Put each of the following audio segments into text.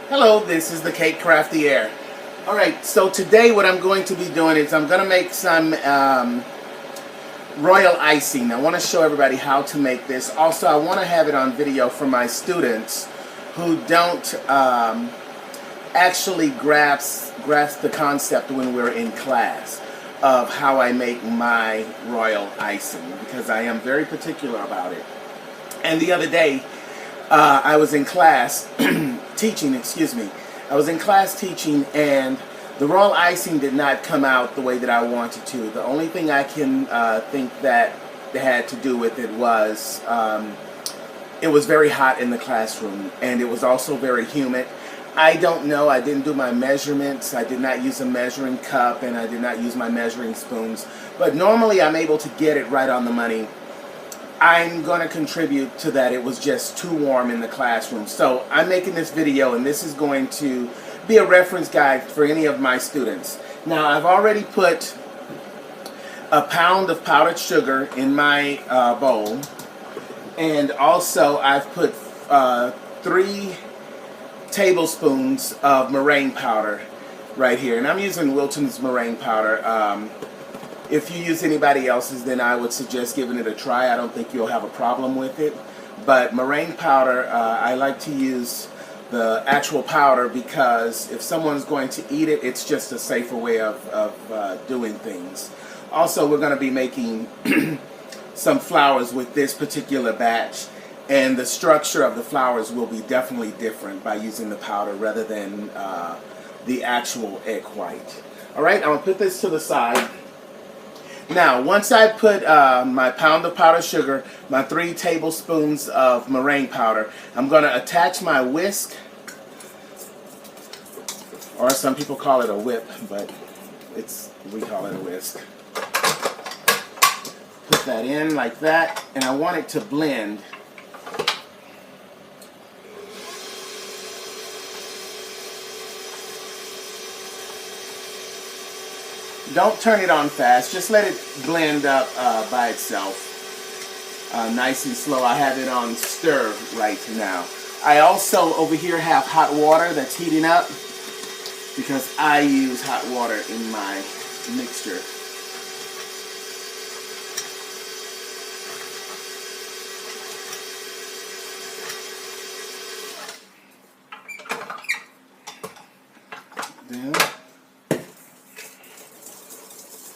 Hello, this is the Cake Craftier. Alright, so today what I'm going to be doing is I'm going to make some royal icing. I want to show everybody how to make this. Also, I want to have it on video for my students who don't actually grasp the concept when we're in class of how I make my royal icing, because I am very particular about it. And the other day, I was in class teaching, I was in class teaching, and the royal icing did not come out the way that I wanted to. The only thing I can think that had to do with it was very hot in the classroom, and it was also very humid. I don't know, I didn't do my measurements, I did not use a measuring cup, and I did not use my measuring spoons, but normally I'm able to get it right on the money. I'm going to contribute to that. It was just too warm in the classroom. So I'm making this video, and this is going to be a reference guide for any of my students. Now, I've already put a pound of powdered sugar in my bowl, and also I've put 3 tablespoons of meringue powder right here, and I'm using Wilton's meringue powder. If you use anybody else's, then I would suggest giving it a try. I don't think you'll have a problem with it. But meringue powder, I like to use the actual powder because if someone's going to eat it, it's just a safer way of doing things. Also, we're going to be making some flowers with this particular batch, and the structure of the flowers will be definitely different by using the powder rather than the actual egg white. Alright, I'm going to put this to the side. Now, once I put my pound of powdered sugar, my 3 tablespoons of meringue powder, I'm going to attach my whisk, or some people call it a whip, but we call it a whisk. Put that in like that, and I want it to blend. Don't turn it on fast, just let it blend up by itself, nice and slow. I have it on stir right now. I also over here have hot water that's heating up because I use hot water in my mixture.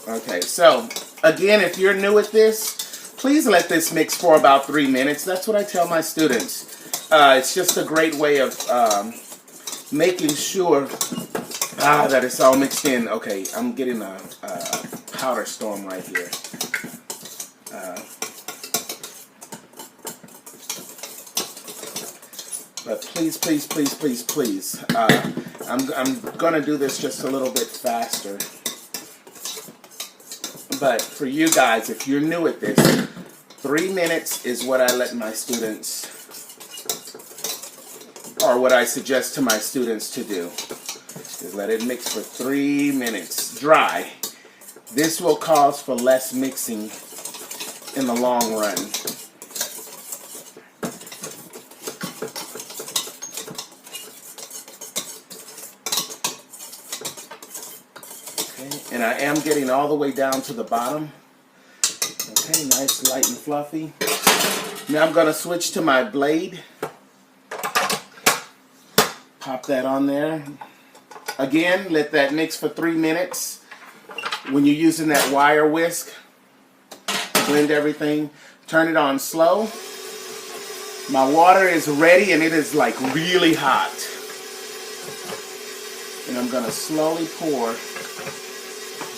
Okay, so again, if you're new at this, please let this mix for about 3 minutes. That's what I tell my students. It's just a great way of making sure that it's all mixed in. Okay, I'm getting a powder storm right here. But please, please, please, please, please. I'm going to do this just a little bit faster. But for you guys, if you're new at this, 3 minutes is what I let my students, or what I suggest to my students to do, is let it mix for 3 minutes dry. This will cause for less mixing in the long run. And I am getting all the way down to the bottom. Okay, nice, light and fluffy. Now I'm going to switch to my blade. Pop that on there. Again, let that mix for 3 minutes. When you're using that wire whisk, blend everything. Turn it on slow. My water is ready, and it is like really hot. And I'm going to slowly pour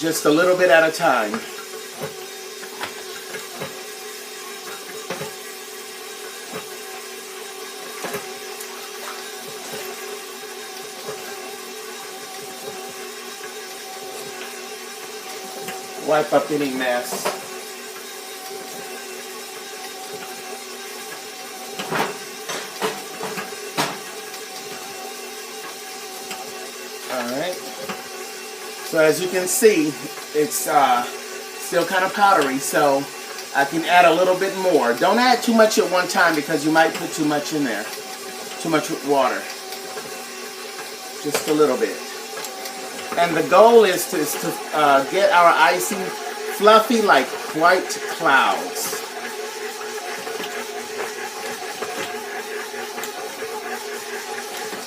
just a little bit at a time. Wipe up any mess. Alright. So as you can see, it's still kind of powdery, so I can add a little bit more. Don't add too much at one time because you might put too much in there. Too much water. just a little bit. And the goal is to get our icing fluffy like white clouds.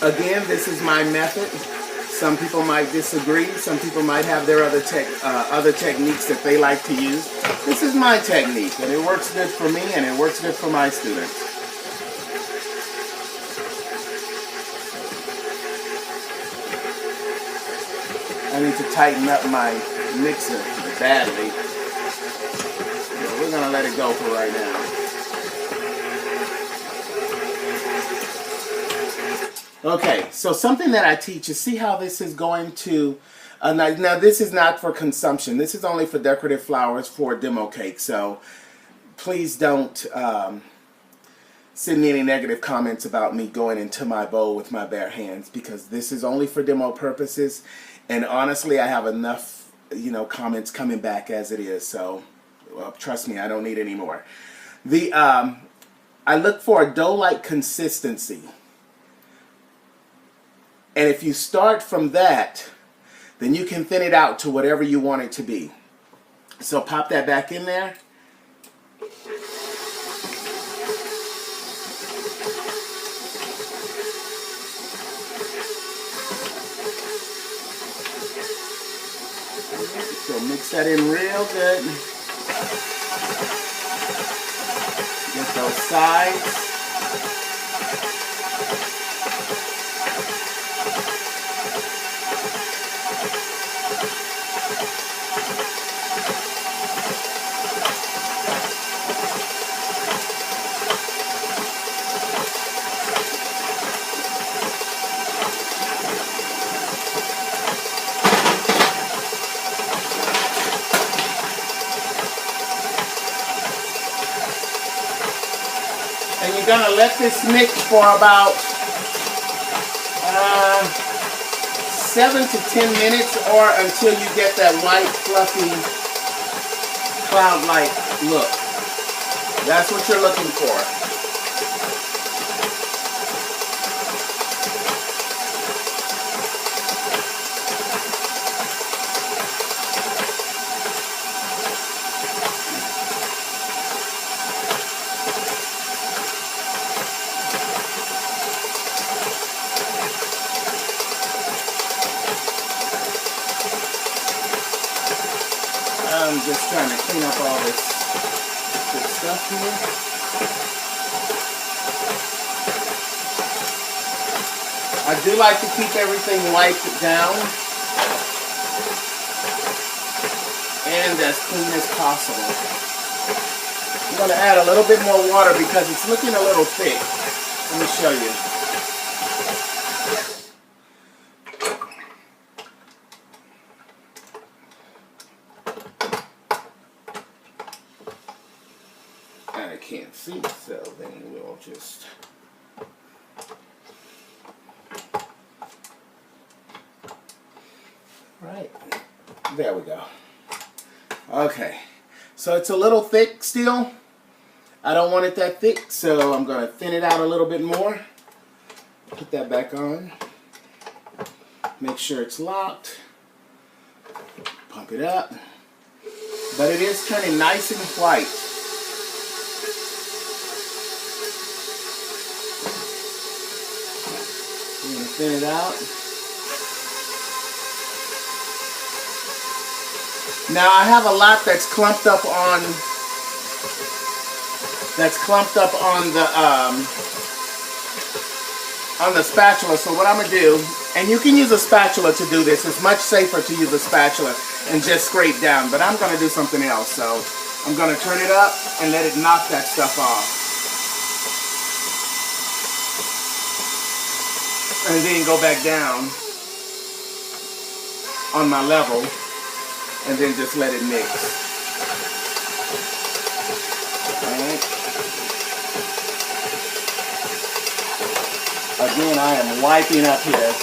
Again, this is my method. Some people might disagree. Some people might have their other techniques that they like to use. This is my technique, and it works good for me, and it works good for my students. I need to tighten up my mixer badly. So we're going to let it go for right now. Okay, so something that I teach is, see how this is going to, now this is not for consumption. This is only for decorative flowers for demo cake. So please don't send me any negative comments about me going into my bowl with my bare hands, because this is only for demo purposes. And honestly, I have enough, comments coming back as it is. So, well, trust me, I don't need any more. I look for a dough-like consistency. And if you start from that, then you can thin it out to whatever you want it to be. So pop that back in there. So mix that in real good. Get those sides. And you're going to let this mix for about 7 to 10 minutes, or until you get that white, fluffy, cloud-like look. That's what you're looking for. I'm just trying to clean up all this good stuff here. I do like to keep everything wiped down and as clean as possible. I'm going to add a little bit more water because it's looking a little thick. Let me show you. I can't see, so then we'll just right there we go. Okay, so it's a little thick still. I don't want it that thick, so I'm going to thin it out a little bit more. Put that back on. Make sure it's locked. Pump it up. But it is turning nice and white. I'm going to thin it out. Now I have a lot that's clumped up on the spatula. So what I'm going to do, and you can use a spatula to do this. It's much safer to use a spatula and just scrape down. But I'm going to do something else. So I'm going to turn it up and let it knock that stuff off. And then go back down on my level. And then just let it mix. Alright. Again, I am wiping up here.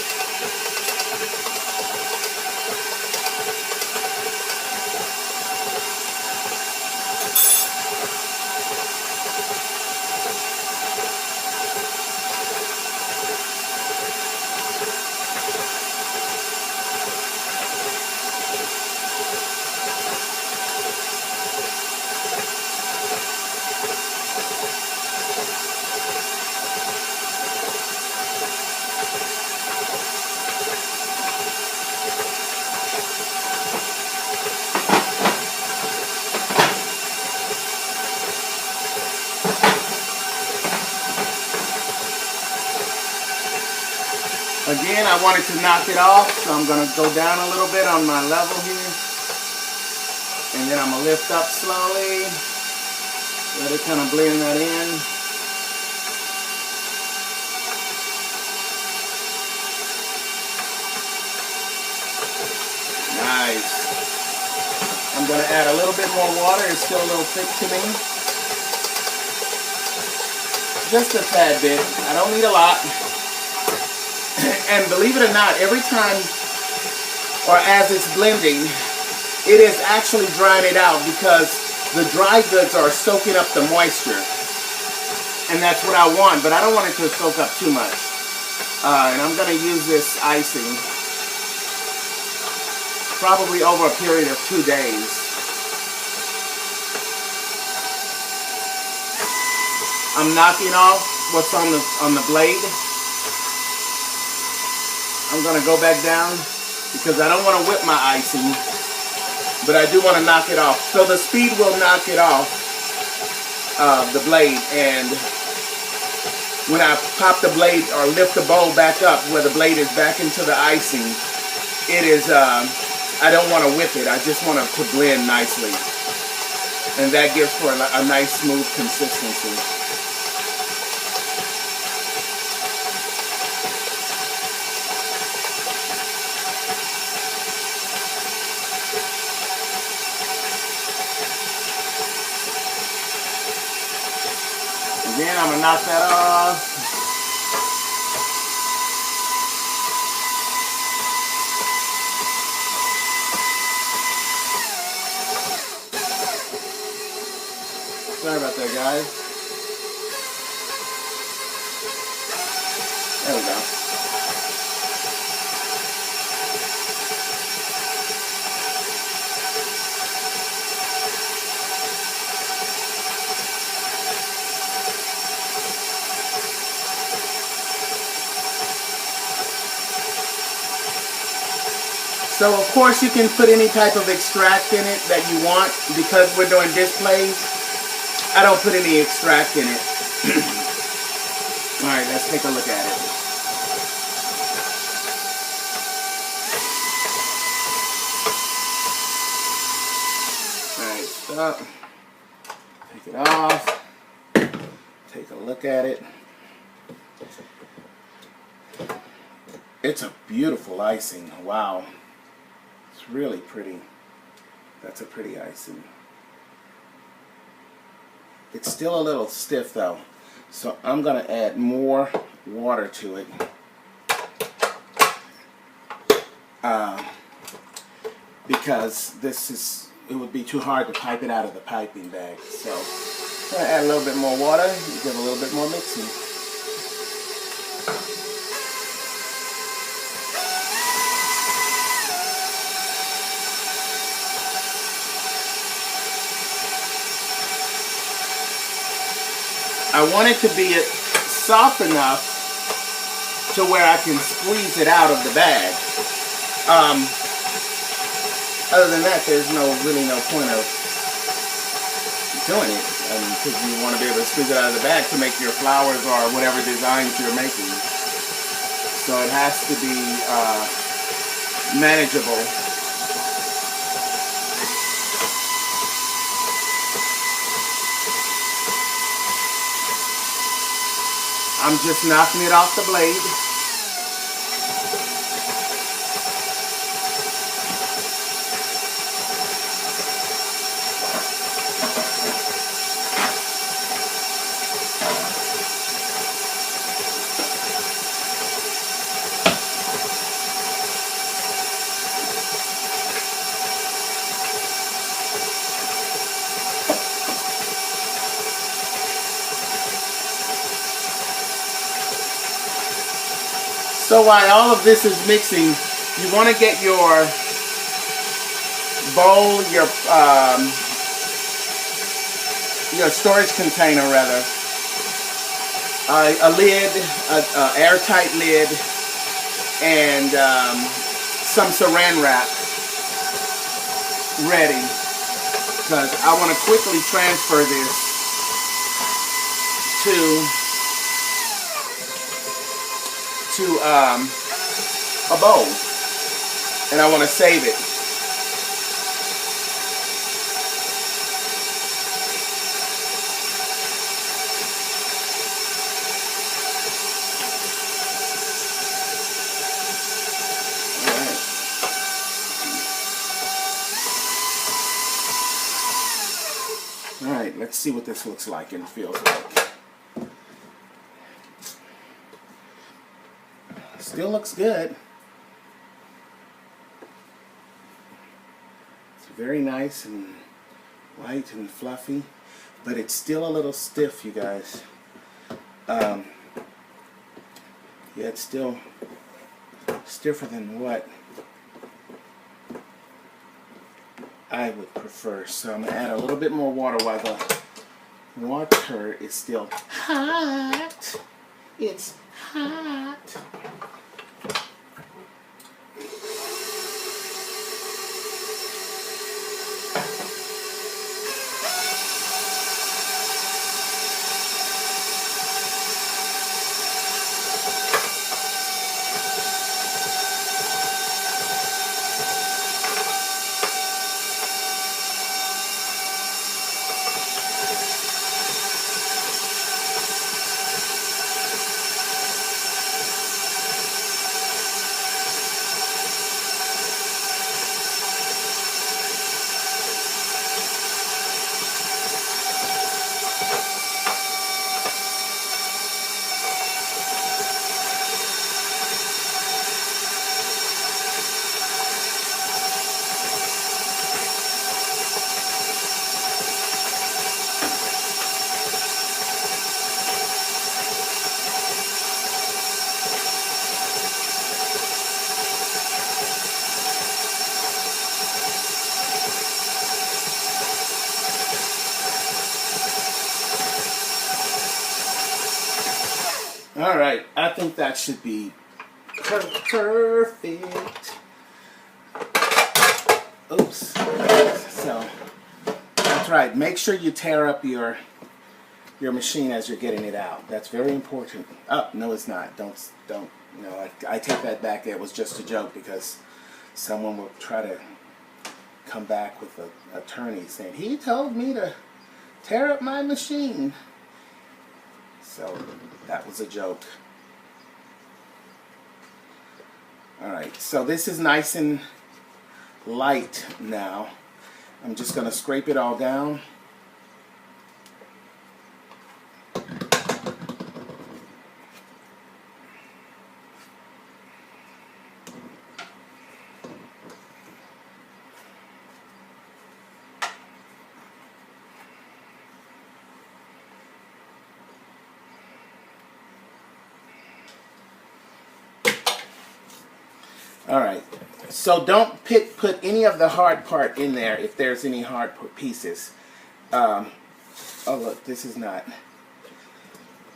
Again, I wanted to knock it off, so I'm going to go down a little bit on my level here. And then I'm going to lift up slowly. Let it kind of blend that in. Nice. I'm going to add a little bit more water. It's still a little thick to me. Just a tad bit. I don't need a lot. And believe it or not, every time or as it's blending, it is actually drying it out because the dry goods are soaking up the moisture. And that's what I want, but I don't want it to soak up too much. And I'm going to use this icing probably over a period of 2 days. I'm knocking off what's on the blade. I'm going to go back down because I don't want to whip my icing, but I do want to knock it off. So the speed will knock it off the blade, and when I pop the blade or lift the bowl back up where the blade is back into the icing, it is, I don't want to whip it. I just want it to blend nicely, and that gives for a nice smooth consistency. Again, I'm going to knock that off. Sorry about that, guys. There we go. So of course you can put any type of extract in it that you want. Because we're doing displays, I don't put any extract in it. Alright, let's take a look at it. Alright, stop. Take it off. Take a look at it. It's a beautiful icing. Wow. It's really pretty. That's a pretty icing. It's still a little stiff though, so I'm going to add more water to it. Because it would be too hard to pipe it out of the piping bag. So I'm going to add a little bit more water, give a little bit more mixing. I want it to be soft enough to where I can squeeze it out of the bag. Other than that, there's really no point of doing it. Because you want to be able to squeeze it out of the bag to make your flowers or whatever designs you're making. So it has to be manageable. I'm just knocking it off the blade. So while all of this is mixing, you want to get your bowl, your storage container rather, a lid, an airtight lid, and some saran wrap ready, because I want to quickly transfer this to a bowl, and I want to save it. All right, let's see what this looks like and feels like. Still looks good. It's very nice and light and fluffy, but it's still a little stiff, you guys. Yeah, it's still stiffer than what I would prefer. So I'm going to add a little bit more water while the water is still hot. It's hot. All right, I think that should be perfect. Oops. So that's right. Make sure you tear up your machine as you're getting it out. That's very important. Oh, no, it's not. Don't. No, I take that back. It was just a joke because someone will try to come back with an attorney saying he told me to tear up my machine. So that was a joke. Alright, so this is nice and light now. I'm just going to scrape it all down. Alright, so don't put any of the hard part in there if there's any hard pieces. Oh look, this is not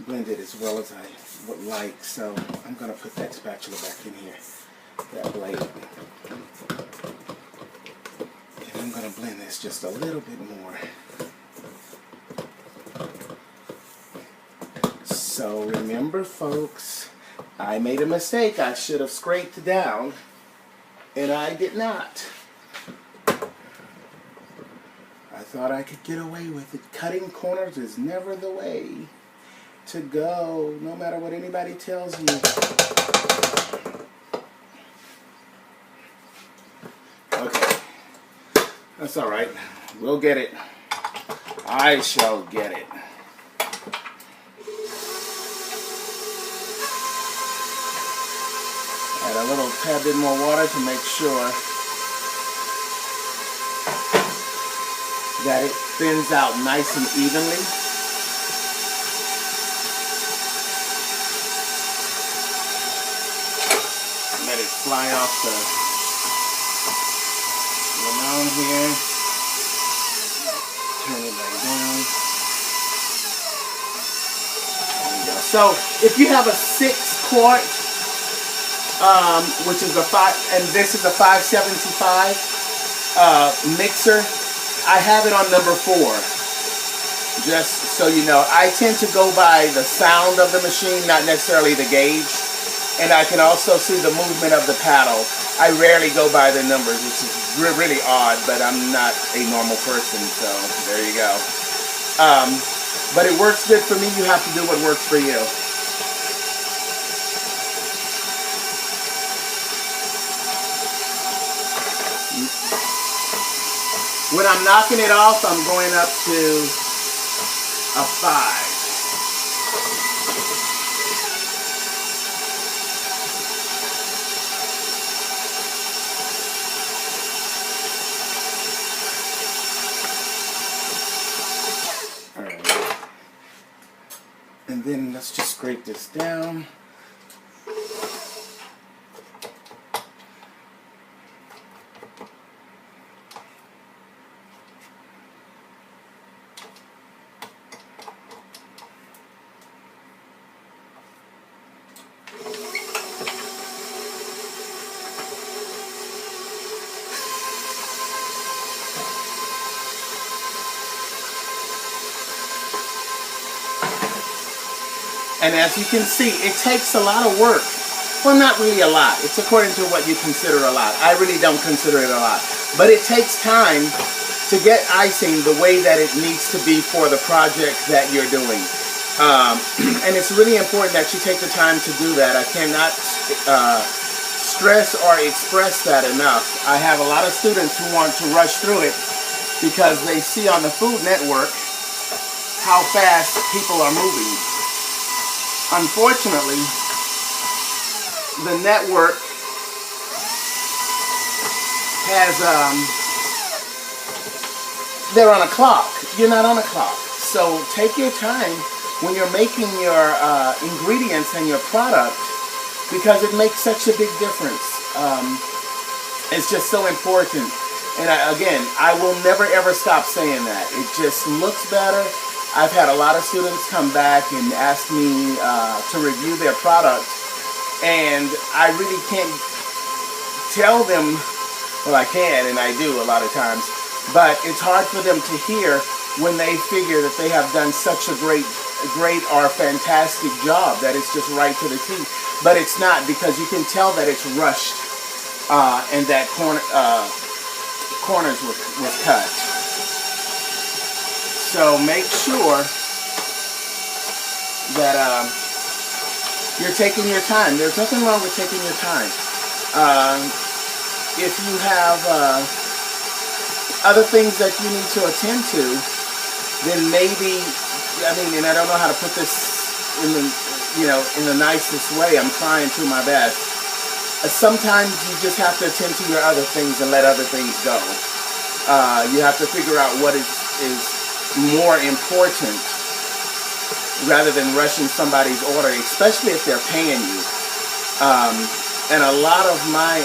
blended as well as I would like, so I'm going to put that spatula back in here, that blade. And I'm going to blend this just a little bit more. So remember, folks, I made a mistake. I should have scraped down, and I did not. I thought I could get away with it. Cutting corners is never the way to go, no matter what anybody tells you. Okay, that's all right. We'll get it. I shall get it. Add a little tad bit more water to make sure that it thins out nice and evenly. Let it fly off the mound here. Turn it back down. There we go. So if you have a 6-quart, which is a 5, and this is a 575 mixer, I have it on number 4. Just so you know, I tend to go by the sound of the machine, not necessarily the gauge. And I can also see the movement of the paddle. I rarely go by the numbers, which is really odd, but I'm not a normal person, so there you go. But it works good for me. You have to do what works for you. When I'm knocking it off, I'm going up to a 5. And then let's just scrape this down. And as you can see, it takes a lot of work. Well, not really a lot. It's according to what you consider a lot. I really don't consider it a lot. But it takes time to get icing the way that it needs to be for the project that you're doing. And it's really important that you take the time to do that. I cannot stress or express that enough. I have a lot of students who want to rush through it because they see on the Food Network how fast people are moving. Unfortunately, the network has, they're on a clock. You're not on a clock. So take your time when you're making your ingredients and your product, because it makes such a big difference. It's just so important. And again, I will never ever stop saying that. It just looks better. I've had a lot of students come back and ask me to review their product, and I really can't tell them, well, I can and I do a lot of times, but it's hard for them to hear when they figure that they have done such a great or fantastic job that it's just right to the T. But it's not, because you can tell that it's rushed and that corners was cut. So make sure that you're taking your time. There's nothing wrong with taking your time. If you have other things that you need to attend to, then maybe, I mean, and I don't know how to put this in the, in the nicest way. I'm trying to my best. Sometimes you just have to attend to your other things and let other things go. You have to figure out what is more important rather than rushing somebody's order, especially if they're paying you. And a lot of my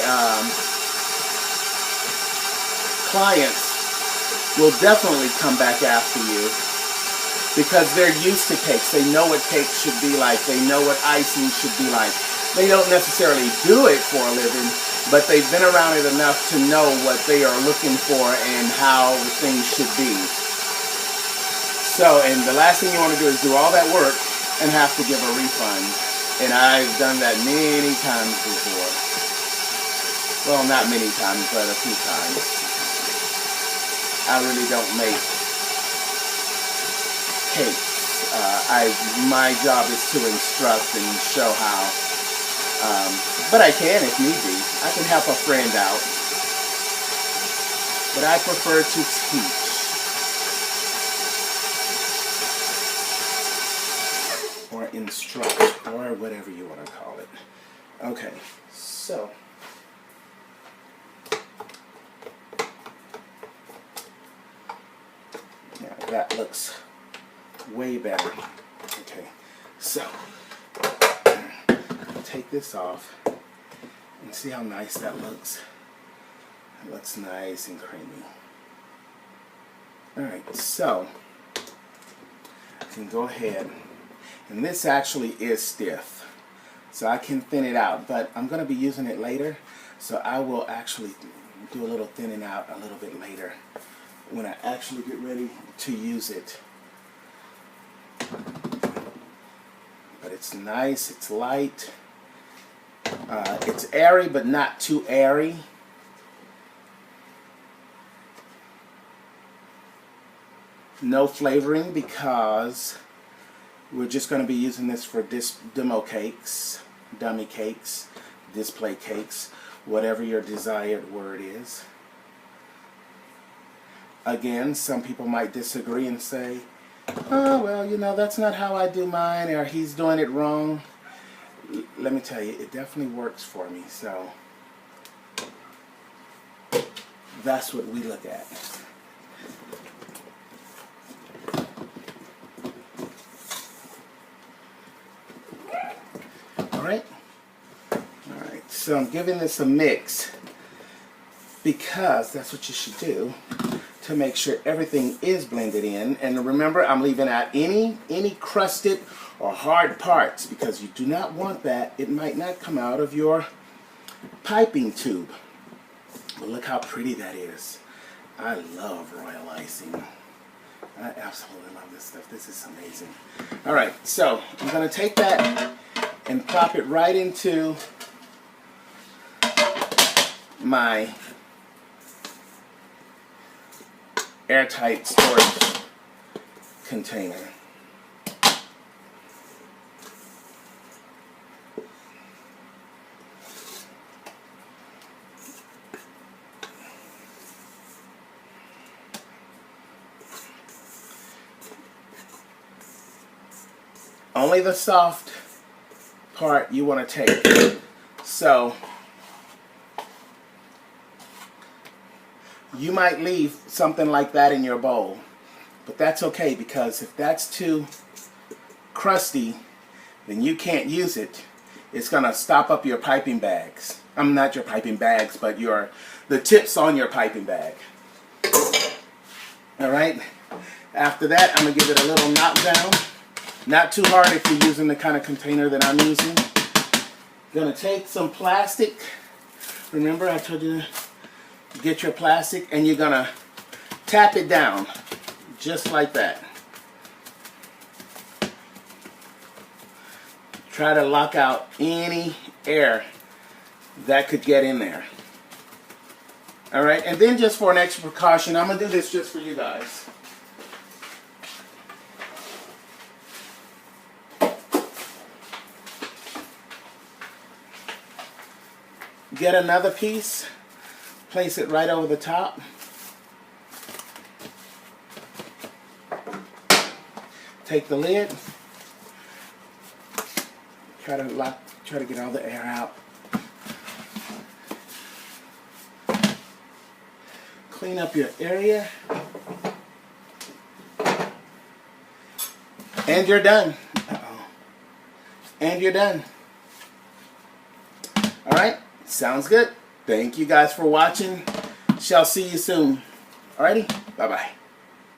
clients will definitely come back after you because they're used to cakes. They know what cakes should be like. They know what icing should be like. They don't necessarily do it for a living, but they've been around it enough to know what they are looking for and how things should be. So, and the last thing you want to do is do all that work and have to give a refund. And I've done that many times before. Well, not many times, but a few times. I really don't make cakes. My job is to instruct and show how. But I can if need be. I can help a friend out. But I prefer to teach. Or instruct, or whatever you want to call it. Okay, so now that looks way better. Okay, so take this off and see how nice that looks. It looks nice and creamy. Alright, so I can go ahead. And this actually is stiff, so I can thin it out, but I'm going to be using it later, so I will actually do a little thinning out a little bit later when I actually get ready to use it. But it's nice, it's light, It's airy, but not too airy. No flavoring because we're just going to be using this for demo cakes, dummy cakes, display cakes, whatever your desired word is. Again, some people might disagree and say, oh, well, you know, that's not how I do mine, or he's doing it wrong. Let me tell you, it definitely works for me, so that's what we look at. Alright, so I'm giving this a mix because that's what you should do to make sure everything is blended in. And remember, I'm leaving out any crusted or hard parts because you do not want that. It might not come out of your piping tube. But look how pretty that is. I love royal icing. I absolutely love this stuff. This is amazing. Alright, so I'm going to take that and pop it right into my airtight storage container. Only the soft part you want to take. So you might leave something like that in your bowl, but that's okay because if that's too crusty, then you can't use it. It's gonna stop up your piping bags. Not your piping bags, but the tips on your piping bag. All right. After that, I'm gonna give it a little knockdown. Not too hard if you're using the kind of container that I'm using. Gonna take some plastic. Remember, I told you to get your plastic, and you're gonna tap it down just like that. Try to lock out any air that could get in there. All right, and then just for an extra precaution, I'm gonna do this just for you guys. Get another piece, place it right over the top. Take the lid. Try to get all the air out. Clean up your area. And you're done. Uh-oh. And you're done. All right. Sounds good. Thank you guys for watching. Shall see you soon. Alrighty. Bye-bye.